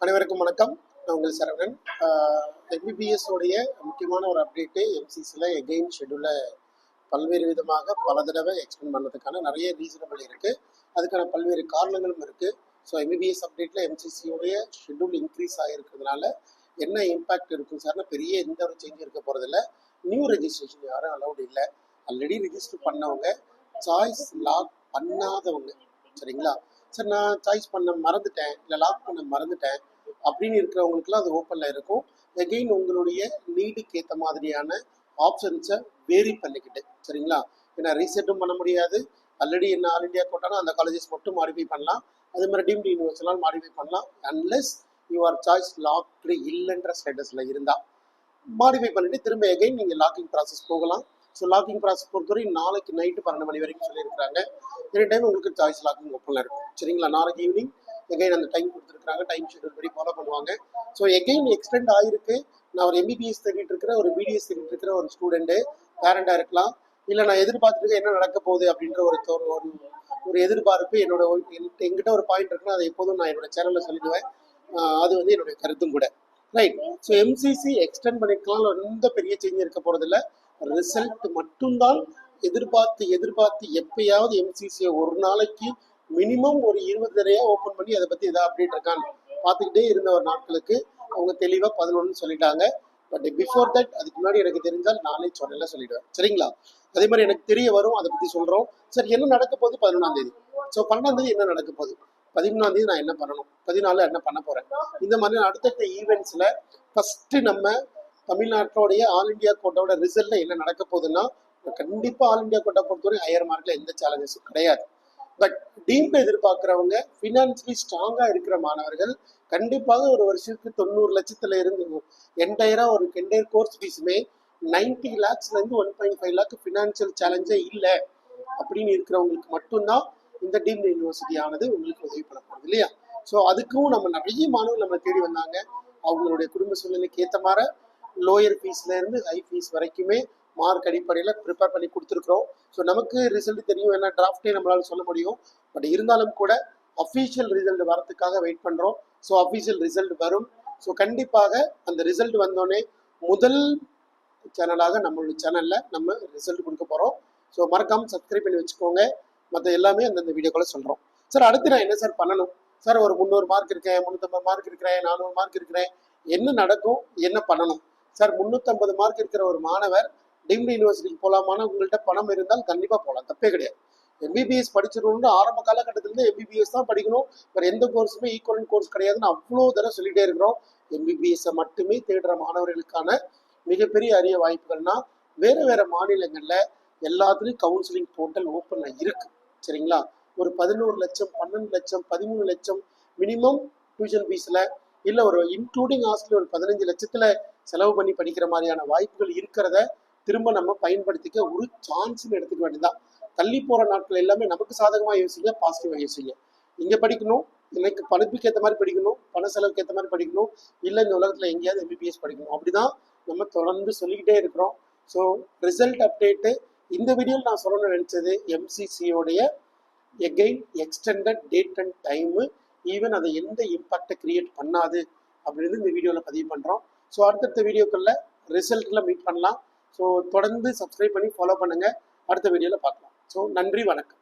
அனைவருக்கும் வணக்கம். நான் உங்கள் சரவணன். எம்பிபிஎஸ் உடைய முக்கியமான ஒரு அப்டேட்டு எம்சிசியில் எகெயின் ஷெட்யூலை பல்வேறு விதமாக பல தடவை எக்ஸ்டெண்ட் பண்ணதுக்கான நிறைய ரீசனபிள் இருக்குது. அதுக்கான பல்வேறு காரணங்களும் இருக்குது. ஸோ எம்பிபிஎஸ் அப்டேட்டில் எம்சிசியோடைய ஷெட்யூல் இன்க்ரீஸ் ஆகிருக்கிறதுனால என்ன இம்பேக்ட் இருக்கும் சார்னா பெரிய எந்த ஒரு சேஞ்ச் இருக்க போகிறதில்ல. நியூ ரெஜிஸ்ட்ரேஷன் யாரும் அலௌட் இல்லை. ஆல்ரெடி ரெஜிஸ்டர் பண்ணவங்க, சாய்ஸ் லாக் பண்ணாதவங்க, சரிங்களா? சார் நான் சாய்ஸ் பண்ண மறந்துட்டேன், இல்லை லாக் பண்ண மறந்துட்டேன் அப்படின்னு இருக்கிறவங்களுக்குலாம் அது ஓப்பனில் இருக்கும். எகெயின் உங்களுடைய நீடுக்கு ஏற்ற மாதிரியான ஆப்ஷன்ஸை வேரி பண்ணிக்கிட்டு, சரிங்களா? ஏன்னா ரீசெட்டும் பண்ண முடியாது. ஆல்ரெடி என்ன ஆல் இண்டியா கோட்டானா அந்த காலேஜஸ் மட்டும் மாடிஃபை பண்ணலாம். அது மாதிரி டீம்டு யூனிவர்சிட்டிலாம் மாடிஃபை பண்ணலாம். அன்லெஸ் யுவர் சாய்ஸ் லாக் இல்லைன்ற ஸ்டேட்டஸில் இருந்தால் மாடிஃபை பண்ணிவிட்டு திரும்ப எகெயின் நீங்கள் லாக்கிங் ப்ராசஸ் போகலாம். ஸோ லாக்கிங் ப்ராசஸ் பொறுத்தவரை நாளைக்கு நைட்டு 12 மணி வரைக்கும் சொல்லியிருக்காங்க. எனி டைம் உங்களுக்கு சாய்ஸ் லாக்கிங் ஓப்பனில் இருக்கும், சரிங்களா? நாளைக்கு ஈவினிங் எகைன் அந்த டைம் கொடுத்துருக்காங்க. டைம் ஷெட்யூல் படி ஃபாலோ பண்ணுவாங்க. ஸோ எகைன் எக்ஸ்டெண்ட் ஆகிருக்கு. நான் ஒரு எம்பிபிஎஸ் தேடிட்டு இருக்கிற, ஒரு பிடிஎஸ் தேடிட்டு இருக்கிற ஒரு ஸ்டூடெண்ட்டு பேரண்டாக இருக்கலாம். இல்லை நான் எதிர்பார்த்துட்டு என்ன நடக்க போகுது அப்படின்ற ஒரு எதிர்பார்ப்பு என்கிட்ட ஒரு பாயிண்ட் இருக்குன்னா அதை எப்போதும் நான் என்னோட சேனலில் சொல்லிடுவேன். அது என்னுடைய கருத்தும் கூட, ரைட்? ஸோ எம்சிசி எக்ஸ்டெண்ட் பண்ணிக்கலாம், எந்த பெரிய சேஞ்ச் இருக்க போகிறதில்ல. ரிசல்ட் மட்டும்தான் எதிர்பார்த்து எப்பயாவது எம்சிசியை ஒரு நாளைக்கு மினிமம் ஒரு 20 தடவையாக ஓப்பன் பண்ணி அதை பற்றி எதாவது அப்டேட் இருக்கான்னு பார்த்துக்கிட்டே இருந்த ஒரு நாட்களுக்கு அவங்க தெளிவாக 11 சொல்லிட்டாங்க. பட் பிஃபோர் தட், அதுக்கு முன்னாடி எனக்கு தெரிஞ்சால் நானே சொன்னல சொல்லிடுவேன், சரிங்களா? அதே மாதிரி எனக்கு தெரிய வரும், அதை பற்றி சொல்கிறோம். சரி, என்ன நடக்க போகுது 11ஆம் தேதி? ஸோ 12ஆம் தேதி என்ன நடக்க போகுது, 13ஆம் தேதி நான் என்ன பண்ணணும், 14 என்ன பண்ண போகிறேன், இந்த மாதிரி அடுத்தடுத்த ஈவெண்ட்ஸில் ஃபஸ்ட்டு நம்ம தமிழ்நாட்டோடைய ஆல் இண்டியா கோட்டாவோட ரிசல்ட்ல என்ன நடக்க போகுதுன்னா, கண்டிப்பாக ஆல் இண்டியா கோட்டா பொறுத்தவரை ஹையர் மார்க்கில் எந்த சேலஞ்சஸும் கிடையாது. பட் டீம்ல எதிர்பார்க்குறவங்க, ஃபினான்ஷியலி ஸ்ட்ராங்காக இருக்கிற மாணவர்கள் கண்டிப்பாக ஒரு வருஷத்துக்கு 90 லட்சத்துல இருந்து என்டையராக ஒரு என்டையர் கோர்ஸ் ஃபீஸுமே 90 lakhsலேருந்து 1.5 lakh ஃபினான்ஷியல் சேலஞ்சே இல்லை அப்படின்னு இருக்கிறவங்களுக்கு மட்டும்தான் இந்த டீம்டு யூனிவர்சிட்டி ஆனது உங்களுக்கு உதவி பண்ண போகுது, இல்லையா? ஸோ அதுக்கும் நம்ம நிறைய மாணவர்கள் நம்ம தேடி வந்தாங்க. அவங்களுடைய குடும்ப சூழ்நிலைக்கு ஏற்ற மாதிரி லோயர் ஃபீஸ்லேருந்து ஹை ஃபீஸ் வரைக்குமே மார்க் அடிப்படையில் ப்ரிப்பேர் பண்ணி கொடுத்துருக்குறோம். ஸோ நமக்கு ரிசல்ட் தெரியும், ஏன்னா டிராஃப்டே நம்மளால சொல்ல முடியும். பட் இருந்தாலும் கூட அஃபீஷியல் ரிசல்ட் வரதுக்காக வெயிட் பண்ணுறோம். ஸோ அஃபீஷியல் ரிசல்ட் வரும். ஸோ கண்டிப்பாக அந்த ரிசல்ட் வந்தோடனே முதல் சேனலாக நம்மளுடைய சேனலில் நம்ம ரிசல்ட் கொடுக்க போகிறோம். ஸோ மறக்காமல் சப்ஸ்கிரைப் பண்ணி வச்சுக்கோங்க. மற்ற எல்லாமே அந்தந்த வீடியோக்குள்ளே சொல்கிறோம். சார் அடுத்து நான் என்ன சார் பண்ணணும்? சார் ஒரு 300 மார்க் இருக்கேன், 350 மார்க் இருக்கிறேன், 400 மார்க் இருக்கிறேன், என்ன நடக்கும், என்ன பண்ணணும்? சார் 350 மார்க் இருக்கிற ஒரு மாணவர் டீம்டு யூனிவர்சிட்டிக்கு போகலாமான்னு உங்கள்கிட்ட பணம் இருந்தால் கண்டிப்பாக போகலாம், தப்பே கிடையாது. எம்பிபிஎஸ் படிச்சிடணும்னு ஆரம்ப காலகட்டத்திலேருந்து எம்பிபிஎஸ் தான் படிக்கணும், வேறு எந்த கோர்ஸுமே ஈக்குவலன்ட் கோர்ஸ் கிடையாதுன்னு அவ்வளோ தடவை சொல்லிகிட்டே இருக்கிறோம். எம்பிபிஎஸ்ஸை மட்டுமே தேடுற மாணவர்களுக்கான மிகப்பெரிய அரிய வாய்ப்புகள்னா வேறு மாநிலங்களில் எல்லாத்துலேயும் கவுன்சிலிங் போர்ட்டல் ஓப்பனில் இருக்குது, சரிங்களா? ஒரு 11 லட்சம், 12 லட்சம், 13 லட்சம் மினிமம் டியூஷன் ஃபீஸில், இல்லை ஒரு இன்க்ளூடிங் ஹாஸ்டல் ஒரு 15 லட்சத்தில் செலவு பண்ணி படிக்கிற மாதிரியான வாய்ப்புகள் இருக்கிறத திரும்ப நம்ம பயன்படுத்திக்க ஒரு சான்ஸ்ன்னு எடுத்துக்க வேண்டியதான். தள்ளி போகிற நாட்கள் எல்லாமே நமக்கு சாதகமாக யோசிங்க, பாசிட்டிவாக யோசிங்க. இங்கே படிக்கணும், எனக்கு படிப்புக்கு ஏற்ற மாதிரி படிக்கணும், பண செலவுக்கு ஏற்ற மாதிரி படிக்கணும், இல்லை இந்த உலகத்தில் எங்கேயாவது எம்பிபிஎஸ் படிக்கணும், அப்படிதான் நம்ம தொடர்ந்து சொல்லிக்கிட்டே இருக்கிறோம். ஸோ ரிசல்ட் அப்டேட்டு இந்த வீடியோவில் நான் சொல்லணும்னு நினச்சது எம்சிசியோடைய again extended date and time, even அதை எந்த இம்பாக்டை கிரியேட் பண்ணாது அப்படின்னு இந்த வீடியோவில் பதிவு பண்ணுறோம். ஸோ அடுத்தடுத்த வீடியோக்களில் ரிசல்ட்டில் மீட் பண்ணலாம். ஸோ தொடர்ந்து சப்ஸ்கிரைப் பண்ணி ஃபாலோ பண்ணுங்கள். அடுத்த வீடியோவில் பார்க்கலாம். ஸோ நன்றி, வணக்கம்.